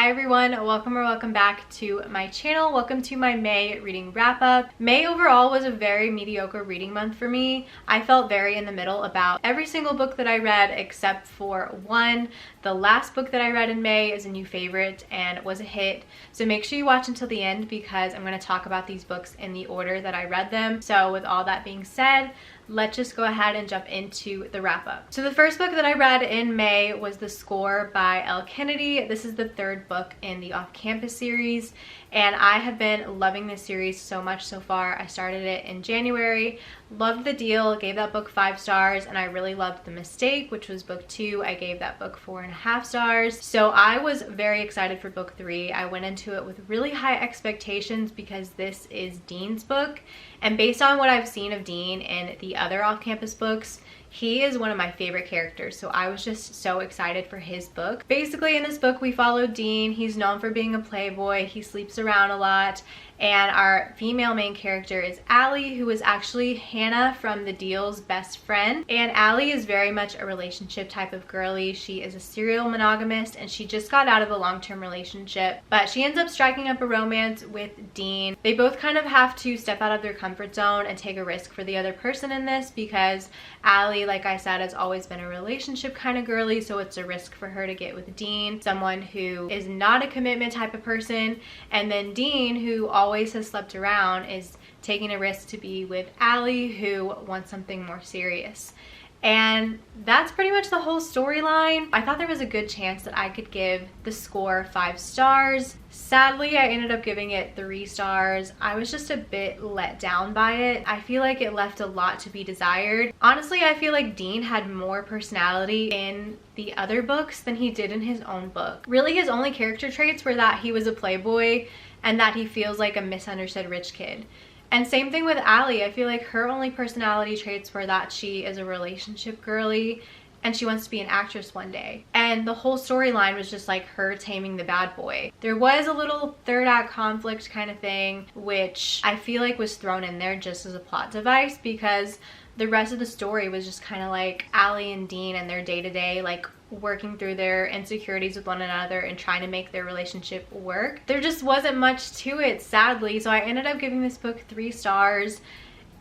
Hi everyone, welcome back to my channel. Welcome to my May reading wrap up. May overall was a very mediocre reading month for me. I felt very in the middle about every single book that I read except for one. The last book that I read in May is a new favorite and was a hit. So make sure you watch until the end because I'm going to talk about these books in the order that I read them. So with all that being said, let's just go ahead and jump into the wrap up. So the first book that I read in May was The Score by Elle Kennedy. This is the third book in the Off Campus series, and I have been loving this series so much so far. I started it in January, loved the deal, gave that book 5 stars, and I really loved The Mistake, which was book 2. I gave that book 4.5 stars. So I was very excited for book 3. I went into it with really high expectations because this is Dean's book, and based on what I've seen of Dean in the other off-campus books, he is one of my favorite characters, so I was just so excited for his book. Basically, in this book, we follow Dean. He's known for being a playboy. He sleeps around a lot. And our female main character is Allie, who is actually Hannah from The Deal's best friend. And Allie is very much a relationship type of girly. She is a serial monogamist, and she just got out of a long-term relationship. But she ends up striking up a romance with Dean. They both kind of have to step out of their comfort zone and take a risk for the other person in this because Allie, like I said, has always been a relationship kind of girly, so it's a risk for her to get with Dean, someone who is not a commitment type of person. And then Dean, who always has slept around, is taking a risk to be with Allie, who wants something more serious. And that's pretty much the whole storyline. I thought there was a good chance that I could give The Score 5 stars. Sadly, I ended up giving it 3 stars. I was just a bit let down by it. I feel like it left a lot to be desired. Honestly, I feel like Dean had more personality in the other books than he did in his own book. Really, his only character traits were that he was a playboy and that he feels like a misunderstood rich kid. And same thing with Allie. I feel like her only personality traits were that she is a relationship girly and she wants to be an actress one day. And the whole storyline was just like her taming the bad boy. There was a little third act conflict kind of thing, which I feel like was thrown in there just as a plot device because the rest of the story was just kind of like Allie and Dean and their day-to-day, like working through their insecurities with one another and trying to make their relationship work. There just wasn't much to it, sadly, so I ended up giving this book 3 stars.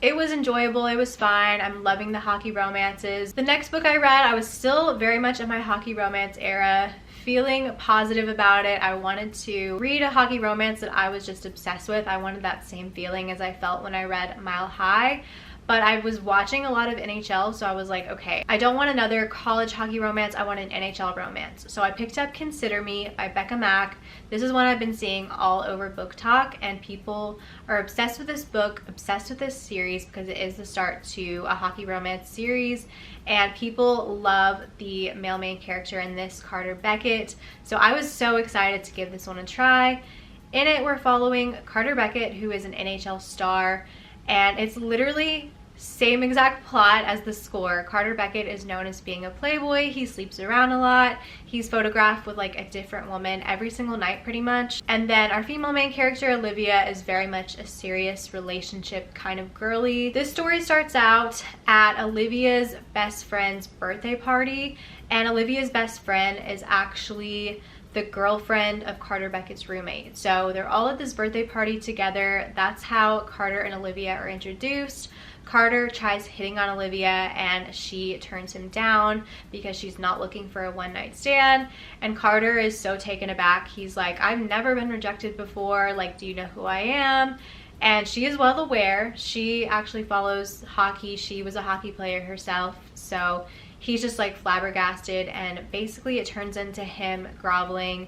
It was enjoyable, it was fine. I'm loving the hockey romances. The next book I read, I was still very much in my hockey romance era, feeling positive about it. I wanted to read a hockey romance that I was just obsessed with. I wanted that same feeling as I felt when I read Mile High. But I was watching a lot of NHL, so I was like, okay, I don't want another college hockey romance, I want an NHL romance. So I picked up Consider Me by Becca Mack. This is one I've been seeing all over Book Talk, and people are obsessed with this book, obsessed with this series because it is the start to a hockey romance series, and people love the male main character in this, Carter Beckett. So I was so excited to give this one a try. In it, we're following Carter Beckett, who is an NHL star, and it's literally same exact plot as The Score. Carter Beckett is known as being a playboy. He sleeps around a lot. He's photographed with like a different woman every single night pretty much. And then our female main character, Olivia, is very much a serious relationship kind of girly. This story starts out at Olivia's best friend's birthday party, and Olivia's best friend is actually the girlfriend of Carter Beckett's roommate. So they're all at this birthday party together. That's how Carter and Olivia are introduced. Carter tries hitting on Olivia and she turns him down because she's not looking for a one-night stand. And Carter is so taken aback. He's like, I've never been rejected before. Like, do you know who I am? And she is well aware. She actually follows hockey. She was a hockey player herself. So he's just like flabbergasted, and basically it turns into him groveling,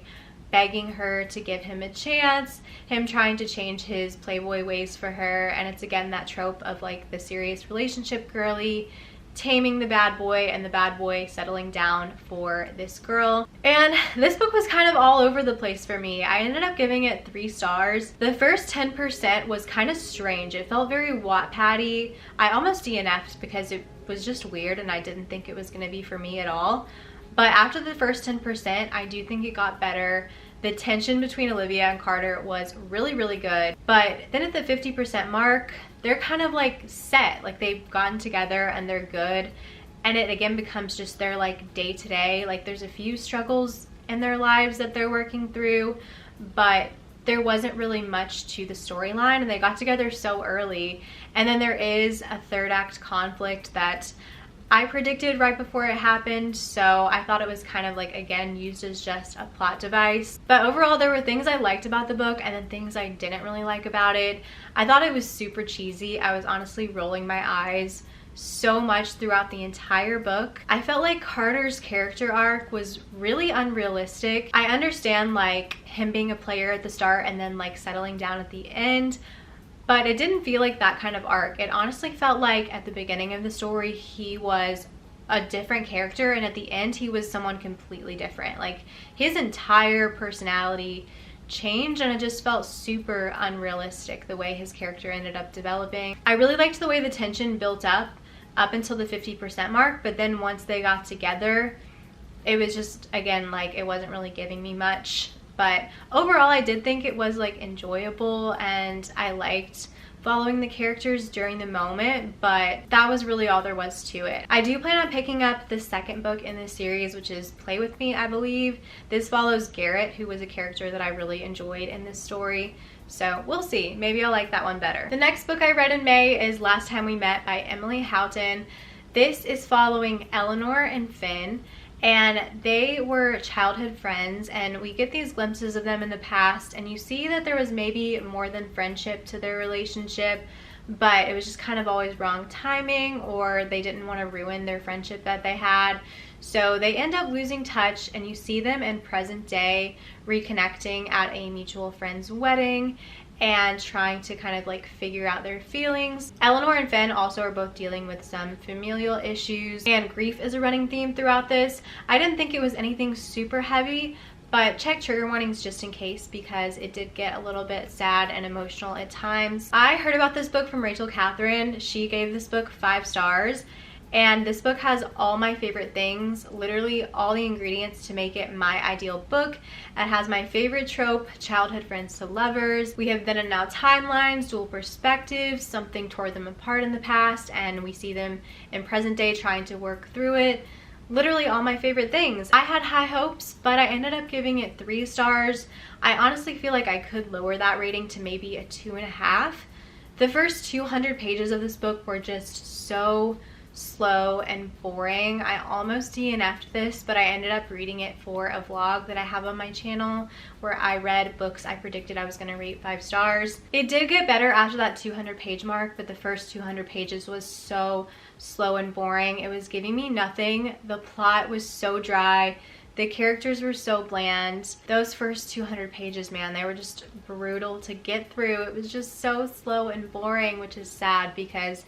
begging her to give him a chance, him trying to change his playboy ways for her. And it's again that trope of like the serious relationship girly taming the bad boy and the bad boy settling down for this girl. And this book was kind of all over the place for me. I ended up giving it 3 stars. The first 10% was kind of strange. It felt very Wattpad-y. I almost DNF'd because it was just weird and I didn't think it was going to be for me at all. But after the first 10%, I do think it got better. The tension between Olivia and Carter was really, really good. But then at the 50% mark, they're kind of like set. Like they've gotten together and they're good. And it again becomes just their like day to day. Like there's a few struggles in their lives that they're working through, but there wasn't really much to the storyline, and they got together so early. And then there is a third act conflict that I predicted right before it happened, so I thought it was kind of like, again, used as just a plot device. But overall, there were things I liked about the book and then things I didn't really like about it. I thought it was super cheesy. I was honestly rolling my eyes so much throughout the entire book. I felt like Carter's character arc was really unrealistic. I understand like him being a player at the start and then like settling down at the end, but it didn't feel like that kind of arc. It honestly felt like at the beginning of the story he was a different character, and at the end he was someone completely different. Like his entire personality changed, and it just felt super unrealistic the way his character ended up developing. I really liked the way the tension built up until the 50% mark, but then once they got together, it was just, again, like it wasn't really giving me much. But overall, I did think it was like enjoyable, and I liked following the characters during the moment, but that was really all there was to it. I do plan on picking up the second book in this series, which is Play With Me, I believe. This follows Garrett, who was a character that I really enjoyed in this story. So we'll see. Maybe I'll like that one better. The next book I read in May is Last Time We Met by Emily Houghton. This is following Eleanor and Finn, and they were childhood friends, and we get these glimpses of them in the past, and you see that there was maybe more than friendship to their relationship, but it was just kind of always wrong timing, or they didn't want to ruin their friendship that they had. So they end up losing touch, and you see them in present day reconnecting at a mutual friend's wedding and trying to kind of like figure out their feelings. Eleanor and Finn also are both dealing with some familial issues, and grief is a running theme throughout this. I didn't think it was anything super heavy, but check trigger warnings just in case, because it did get a little bit sad and emotional at times. I heard about this book from Rachel Catherine. She gave this book 5 stars. And this book has all my favorite things, literally all the ingredients to make it my ideal book. It has my favorite trope, childhood friends to lovers. We have then and now timelines, dual perspectives, something tore them apart in the past, and we see them in present day trying to work through it. Literally all my favorite things. I had high hopes, but I ended up giving it 3 stars. I honestly feel like I could lower that rating to maybe a 2.5. The first 200 pages of this book were just so slow and boring. I almost DNF'd this, but I ended up reading it for a vlog that I have on my channel where I read books I predicted I was going to rate 5 stars. It did get better after that 200 page mark, but the first 200 pages was so slow and boring. It was giving me nothing. The plot was so dry. The characters were so bland. Those first 200 pages, man, they were just brutal to get through. It was just so slow and boring, which is sad because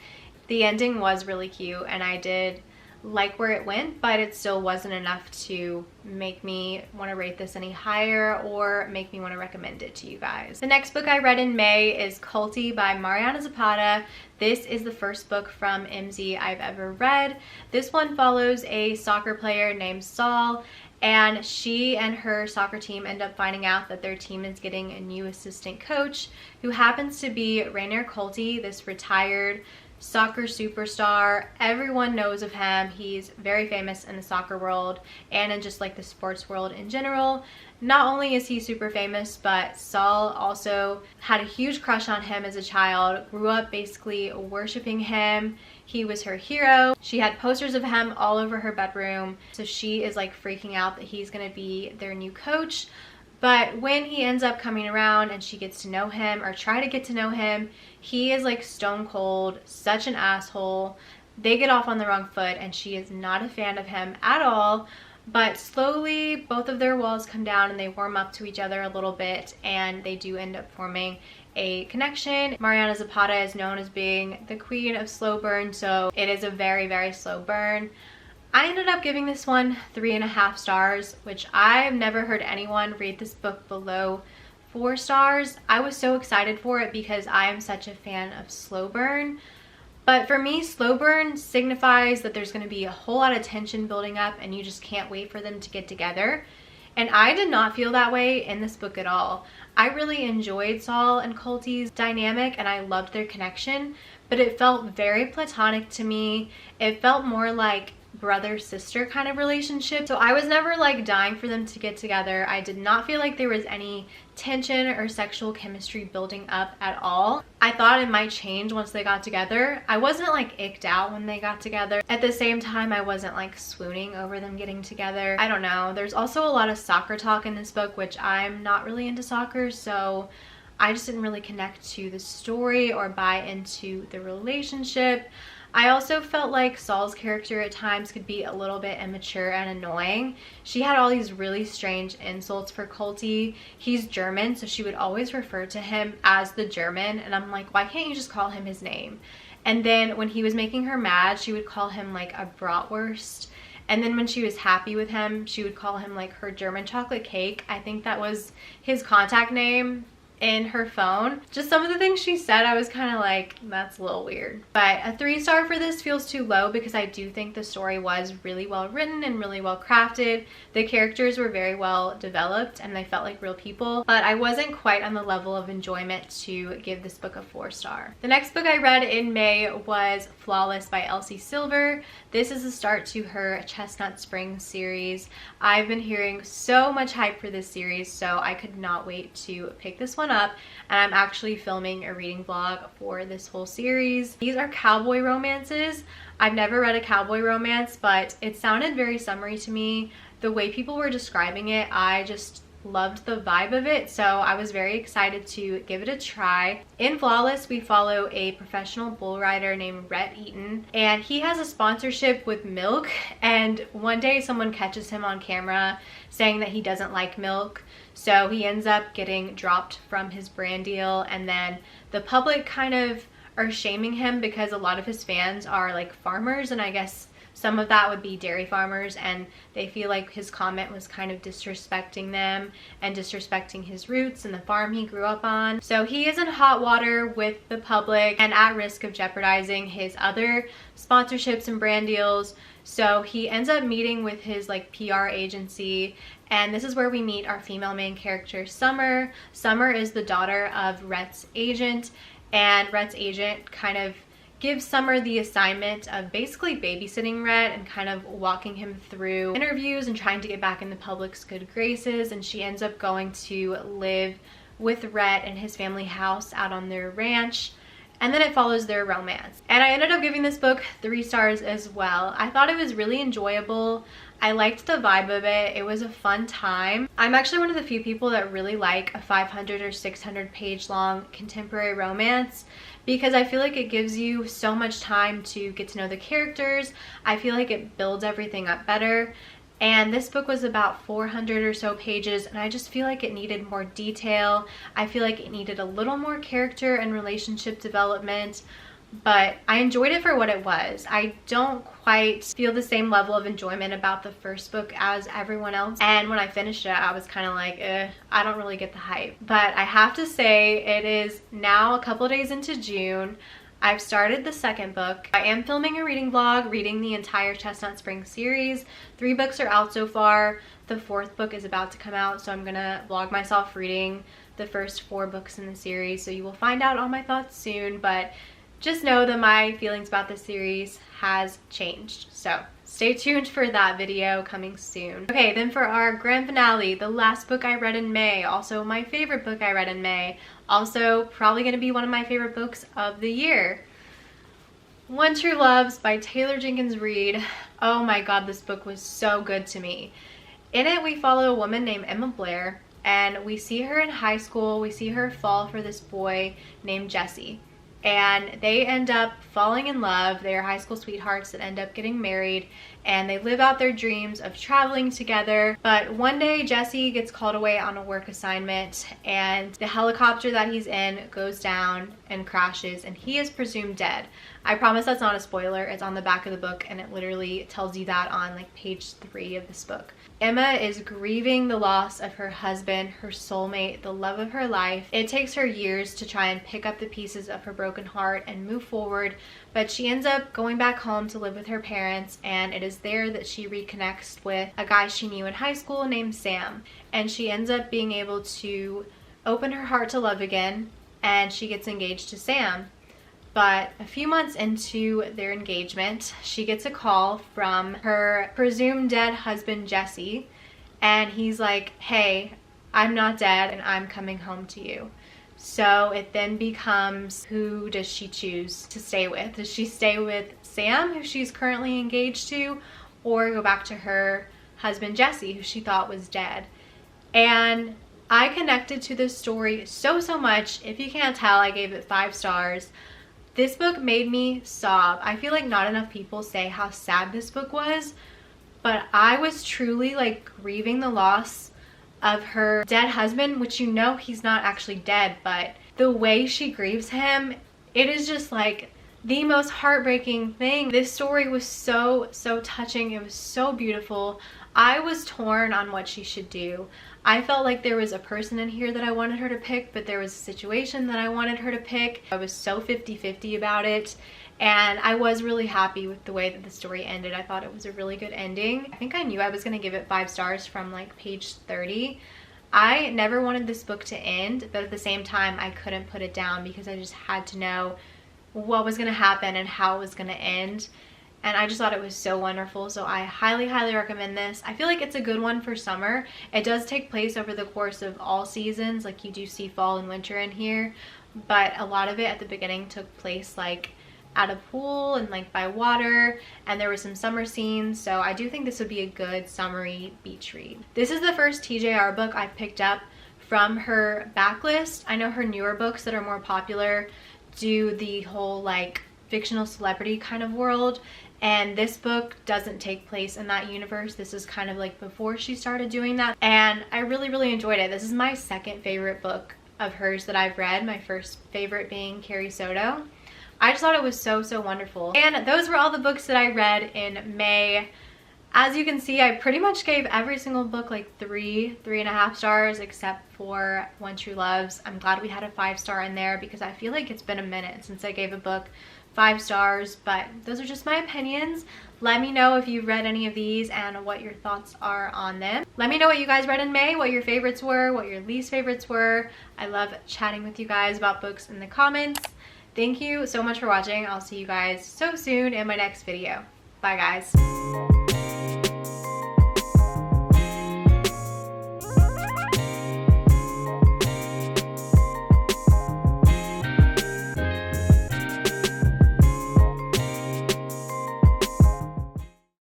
the ending was really cute and I did like where it went, but it still wasn't enough to make me want to rate this any higher or make me want to recommend it to you guys. The next book I read in May is Culty by Mariana Zapata. This is the first book from MZ I've ever read. This one follows a soccer player named Saul, and she and her soccer team end up finding out that their team is getting a new assistant coach who happens to be Rainier Culty, this retired soccer superstar. Everyone knows of him. He's very famous in the soccer world and in just like the sports world in general. Not only is he super famous, but Saul also had a huge crush on him as a child, grew up basically worshiping him. He was her hero. She had posters of him all over her bedroom. So she is like freaking out that he's gonna be their new coach. But when he ends up coming around and she gets to know him, or try to get to know him, he is like stone cold, such an asshole. They get off on the wrong foot and she is not a fan of him at all. But slowly both of their walls come down and they warm up to each other a little bit, and they do end up forming a connection. Mariana Zapata is known as being the queen of slow burn, so it is a very, very slow burn. I ended up giving this one 3.5 stars, which I've never heard anyone rate this book below 4 stars. I was so excited for it because I am such a fan of slow burn. But for me, slow burn signifies that there's going to be a whole lot of tension building up and you just can't wait for them to get together. And I did not feel that way in this book at all. I really enjoyed Saul and Culty's dynamic and I loved their connection, but it felt very platonic to me. It felt more like brother-sister kind of relationship. So I was never like dying for them to get together. I did not feel like there was any tension or sexual chemistry building up at all. I thought it might change once they got together. I wasn't like icked out when they got together. At the same time, I wasn't like swooning over them getting together. I don't know. There's also a lot of soccer talk in this book, which I'm not really into soccer, so I just didn't really connect to the story or buy into the relationship. I also felt like Saul's character at times could be a little bit immature and annoying. She had all these really strange insults for Colty. He's German, so she would always refer to him as the German, and I'm like, why can't you just call him his name? And then when he was making her mad, she would call him like a bratwurst. And then when she was happy with him, she would call him like her German chocolate cake. I think that was his contact name in her phone. Just some of the things she said, I was kind of like, that's a little weird. But a 3-star for this feels too low because I do think the story was really well written and really well crafted. The characters were very well developed and they felt like real people, but I wasn't quite on the level of enjoyment to give this book a 4-star. The next book I read in May was Flawless by Elsie Silver. This is a start to her Chestnut Springs series. I've been hearing so much hype for this series, so I could not wait to pick this one up, and I'm actually filming a reading vlog for this whole series. These are cowboy romances. I've never read a cowboy romance, but it sounded very summery to me. The way people were describing it, I just loved the vibe of it, so I was very excited to give it a try. In Flawless, we follow a professional bull rider named Rhett Eaton, and he has a sponsorship with milk, and one day someone catches him on camera saying that he doesn't like milk, so he ends up getting dropped from his brand deal, and then the public kind of are shaming him because a lot of his fans are like farmers, and I guess some of that would be dairy farmers, and they feel like his comment was kind of disrespecting them and disrespecting his roots and the farm he grew up on. So he is in hot water with the public and at risk of jeopardizing his other sponsorships and brand deals. So he ends up meeting with his like PR agency, and this is where we meet our female main character, Summer. Summer is the daughter of Rhett's agent, and Rhett's agent kind of gives Summer the assignment of basically babysitting Rhett and kind of walking him through interviews and trying to get back in the public's good graces, and she ends up going to live with Rhett in his family house out on their ranch, and then it follows their romance. And I ended up giving this book 3 stars as well. I thought it was really enjoyable. I liked the vibe of it. It was a fun time. I'm actually one of the few people that really like a 500 or 600 page long contemporary romance because I feel like it gives you so much time to get to know the characters. I feel like it builds everything up better. And this book was about 400 or so pages, and I just feel like it needed more detail. I feel like it needed a little more character and relationship development, but I enjoyed it for what it was. I don't quite feel the same level of enjoyment about the first book as everyone else, and when I finished it, I was kind of like, I don't really get the hype. But I have to say, it is now a couple days into June. I've started the second book. I am filming a reading vlog, reading the entire Chestnut Springs series. 3 books are out so far. The 4th book is about to come out, so I'm gonna vlog myself reading the first 4 books in the series, so you will find out all my thoughts soon, but just know that my feelings about this series has changed. So stay tuned for that video coming soon. Okay, then for our grand finale, the last book I read in May, also my favorite book I read in May, also probably gonna be one of my favorite books of the year. One True Loves by Taylor Jenkins Reid. Oh my god, this book was so good to me. In it, we follow a woman named Emma Blair, and we see her in high school. We see her fall for this boy named Jesse, and they end up falling in love. They are high school sweethearts that end up getting married, and they live out their dreams of traveling together. But one day Jesse gets called away on a work assignment, and the helicopter that he's in goes down and crashes, and he is presumed dead. I promise that's not a spoiler. It's on the back of the book, and it literally tells you that on like page 3 of this book. Emma is grieving the loss of her husband, her soulmate, the love of her life. It takes her years to try and pick up the pieces of her broken heart and move forward, but she ends up going back home to live with her parents, and it is there that she reconnects with a guy she knew in high school named Sam, and she ends up being able to open her heart to love again, and she gets engaged to Sam. But a few months into their engagement, she gets a call from her presumed dead husband, Jesse, and he's like, hey, I'm not dead and I'm coming home to you. So it then becomes, who does she choose to stay with? Does she stay with Sam, who she's currently engaged to, or go back to her husband, Jesse, who she thought was dead? And I connected to this story so much. If you can't tell, I gave it 5 stars. This book made me sob. I feel like not enough people say how sad this book was, but I was truly like grieving the loss of her dead husband, which, you know, he's not actually dead, but the way she grieves him, it is just like the most heartbreaking thing. This story was so touching. It was so beautiful. I was torn on what she should do. I felt like there was a person in here that I wanted her to pick, but there was a situation that I wanted her to pick. I was so 50-50 about it, and I was really happy with the way that the story ended. I thought it was a really good ending. I think I knew I was gonna give it 5 stars from like page 30. I never wanted this book to end, but at the same time, I couldn't put it down because I just had to know what was gonna happen and how it was gonna end. And I just thought it was so wonderful, so I highly recommend this. I feel like it's a good one for summer. It does take place over the course of all seasons, like you do see fall and winter in here, but a lot of it at the beginning took place like at a pool and like by water, and there were some summer scenes, so I do think this would be a good summery beach read. This is the first TJR book I've picked up from her backlist. I know her newer books that are more popular do the whole like fictional celebrity kind of world, and this book doesn't take place in that universe. This is kind of like before she started doing that, and I really enjoyed it. This is my second favorite book of hers that I've read, my first favorite being Carrie Soto. I just thought it was so wonderful. And those were all the books that I read in May. As you can see, I pretty much gave every single book like 3.5 stars, except for One True Loves. I'm glad we had a 5-star in there because I feel like it's been a minute since I gave a book 5 stars, but those are just my opinions. Let me know if you've read any of these and what your thoughts are on them. Let me know what you guys read in May, what your favorites were, what your least favorites were. I love chatting with you guys about books in the comments. Thank you so much for watching. I'll see you guys so soon in my next video. Bye guys.